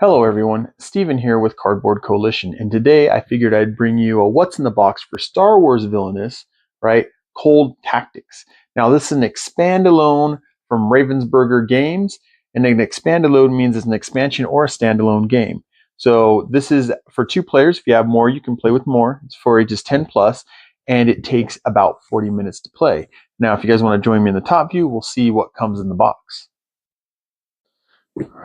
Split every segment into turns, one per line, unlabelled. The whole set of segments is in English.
Hello everyone, Steven here with Cardboard Coalition, and today I figured I'd bring you a what's in the box for Star Wars Villinous, right? Cold Tactics. Now this is an expand-alone from Ravensburger Games, and an expand-alone means it's an expansion or a standalone game. So this is for 2 players. If you have more, you can play with more. It's for ages 10 plus, and it takes about 40 minutes to play. Now if you guys want to join me in the top view, we'll see what comes in the box.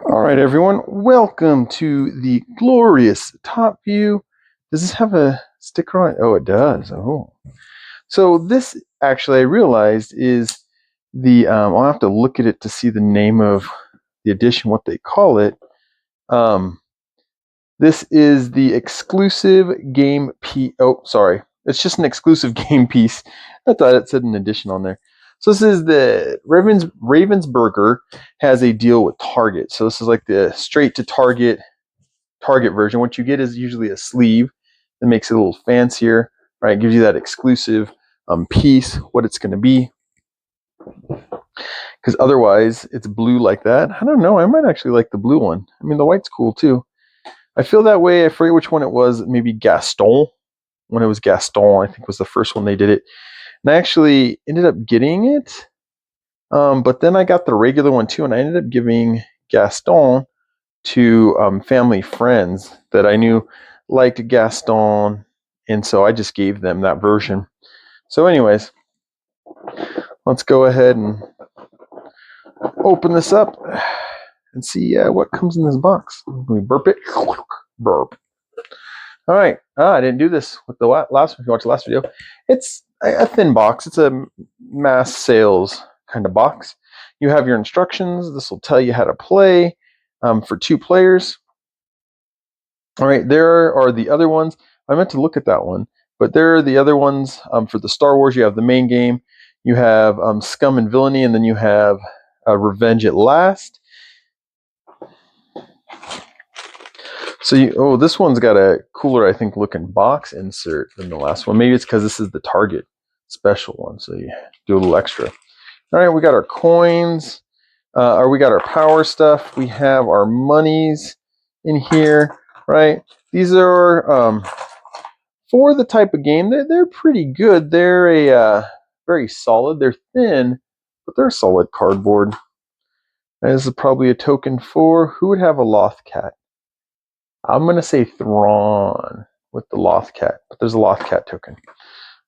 All right, everyone, welcome to the glorious top view. Does this have a sticker on it? Oh, it does. Oh, so this actually I realized is the. I'll have to look at it to see the name of the edition, what they call it. This is the exclusive game piece. Oh, sorry, it's just an exclusive game piece. I thought it said an edition on there. So this is the Ravensburger has a deal with Target. So this is like the straight to Target version. What you get is usually a sleeve that makes it a little fancier, right? It gives you that exclusive piece, what it's going to be. Because otherwise, it's blue like that. I don't know. I might actually like the blue one. I mean, the white's cool too. I feel that way. I forget which one it was. Maybe Gaston. When it was Gaston, I think was the first one they did it. And I actually ended up getting it. But then I got the regular one too, and I ended up giving Gaston to family friends that I knew liked Gaston, and so I just gave them that version. So anyways, let's go ahead and open this up and see what comes in this box. Let me burp it. Burp. All right. I didn't do this with the last. If you watched the last video, it's a thin box. It's a mass sales kind of box. You have your instructions. This will tell you how to play for 2 players. All right. There are the other ones. I meant to look at that one, but there are the other ones for the Star Wars. You have the main game. You have Scum and Villainy, and then you have Revenge at Last. So this one's got a cooler, I think, looking box insert than the last one. Maybe it's because this is the Target special one, so you do a little extra. All right, we got our coins, or we got our power stuff. We have our monies in here, right? These are for the type of game. They're pretty good. They're a very solid. They're thin, but they're solid cardboard. And this is probably a token for who would have a Loth Cat. I'm going to say Thrawn with the Loth Cat, but there's a Loth Cat token.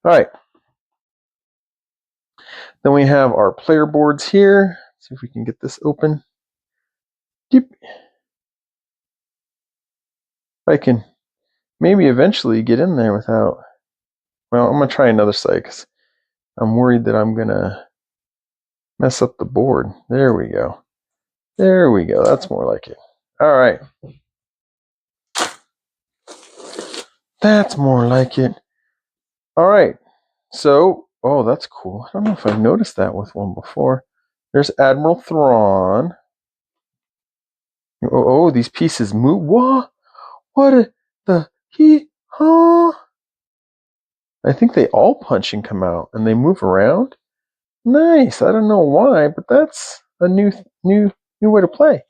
All right. Then we have our player boards here. See if we can get this open. Deep. I can maybe eventually get in there without... Well, I'm going to try another side because I'm worried that I'm going to mess up the board. There we go. There we go. That's more like it. All right. That's more like it. All right. So, oh, that's cool. I don't know if I've noticed that with one before. There's Admiral Thrawn. Oh, these pieces move. What the huh? I think they all punch and come out, and they move around. Nice. I don't know why, but that's a new way to play.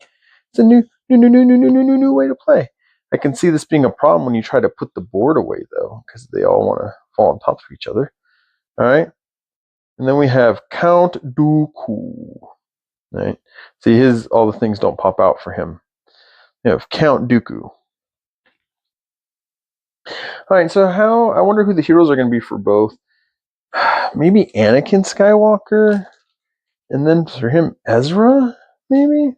It's a new way to play. I can see this being a problem when you try to put the board away, though, because they all want to fall on top of each other. All right. And then we have Count Dooku. Right. See, all the things don't pop out for him. You have Count Dooku. All right, so I wonder who the heroes are going to be for both. Maybe Anakin Skywalker, and then for him, Ezra, maybe?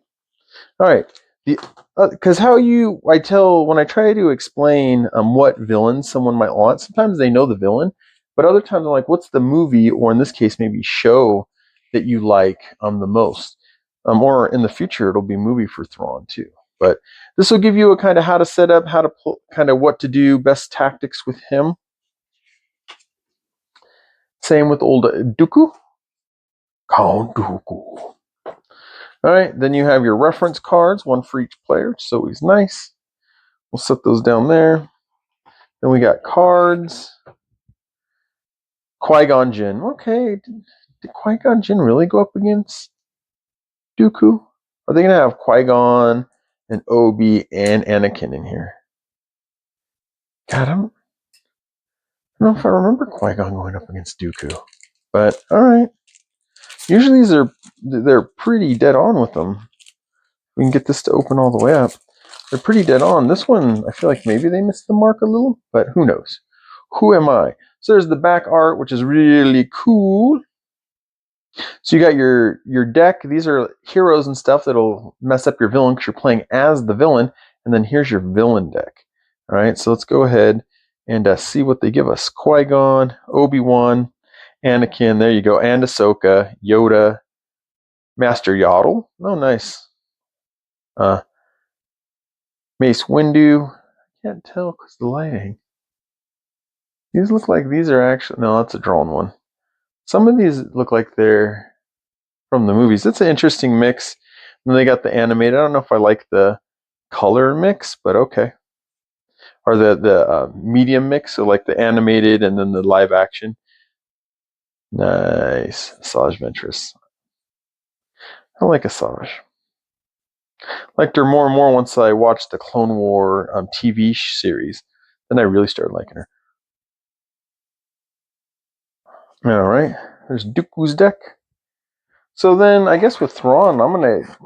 All right, because when I try to explain what villain someone might want, sometimes they know the villain, but other times I'm like, what's the movie, or in this case, maybe show that you like the most? Or in the future, it'll be movie for Thrawn too. But this will give you a kind of how to set up, how to kind of what to do, best tactics with him. Same with old Dooku. Count Dooku. All right, then you have your reference cards, one for each player, which is always nice. We'll set those down there. Then we got cards. Qui-Gon Jinn. Okay, did Qui-Gon Jinn really go up against Dooku? Are they going to have Qui-Gon and Obi and Anakin in here. God, I don't know if I remember Qui-Gon going up against Dooku. But alright. Usually they're pretty dead on with them. We can get this to open all the way up. They're pretty dead on. This one, I feel like maybe they missed the mark a little, but who knows? Who am I? So there's the back art, which is really cool. So you got your deck. These are heroes and stuff that'll mess up your villain because you're playing as the villain. And then here's your villain deck. All right, so let's go ahead and see what they give us. Qui-Gon, Obi-Wan, Anakin, there you go, and Ahsoka, Yoda, Master Yaddle. Oh, nice. Mace Windu. Can't tell because the lighting. These look like these are actually... No, that's a drawn one. Some of these look like they're from the movies. It's an interesting mix. And they got the animated. I don't know if I like the color mix, but okay. Or the medium mix, so like the animated and then the live action. Nice. Asajj Ventress. I like Asajj. Liked her more and more once I watched the Clone War TV series. Then I really started liking her. All right, there's Dooku's deck. So then I guess with Thrawn, I'm going to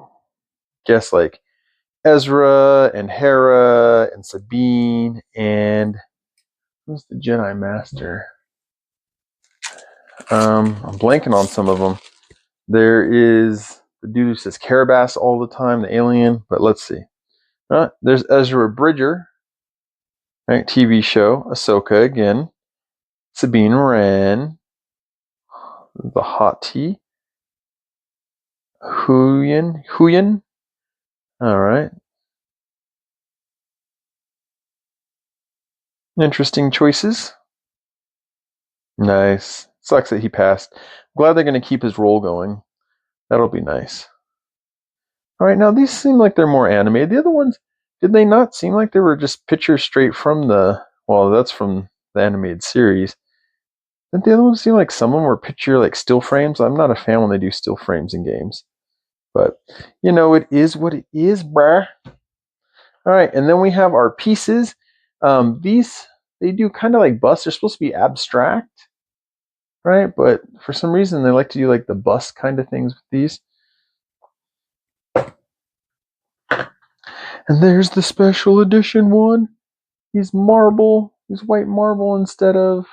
guess like Ezra and Hera and Sabine and who's the Jedi Master? I'm blanking on some of them. There is the dude who says Carabas all the time, the alien, but let's see. There's Ezra Bridger, right? TV show. Ahsoka again. Sabine Wren. The Hot Tea. Huyen. All right. Interesting choices. Nice. Sucks that he passed. Glad they're going to keep his role going. That'll be nice. All right, now these seem like they're more animated. The other ones, did they not seem like they were just pictures straight from the... Well, that's from the animated series. Didn't the other ones seem like some of them were picture like still frames? I'm not a fan when they do still frames in games. But, you know, it is what it is, bruh. All right, and then we have our pieces. These, they do kind of like busts. They're supposed to be abstract, right? But for some reason, they like to do like the bust kind of things with these. And there's the special edition one. He's marble. He's white marble instead of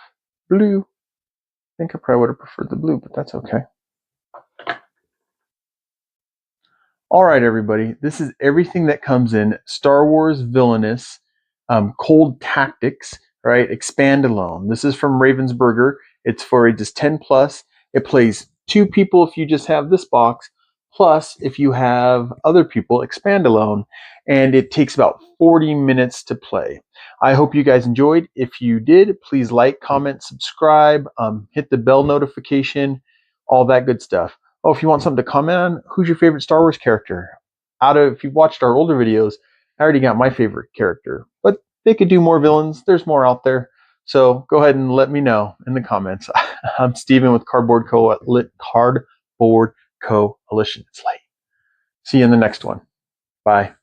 blue. I think I probably would have preferred the blue, but that's okay. All right, everybody. This is everything that comes in Star Wars Villinous, Cold Tactics, right? Expand Alone. This is from Ravensburger. It's for ages 10 plus. It plays 2 people if you just have this box, plus if you have other people, Expand Alone. And it takes about 40 minutes to play. I hope you guys enjoyed. If you did, please like, comment, subscribe, hit the bell notification, all that good stuff. Oh, if you want something to comment on, who's your favorite Star Wars character? If you've watched our older videos, I already got my favorite character. But they could do more villains. There's more out there. So go ahead and let me know in the comments. I'm Steven with Cardboard Coalition. It's late. See you in the next one. Bye.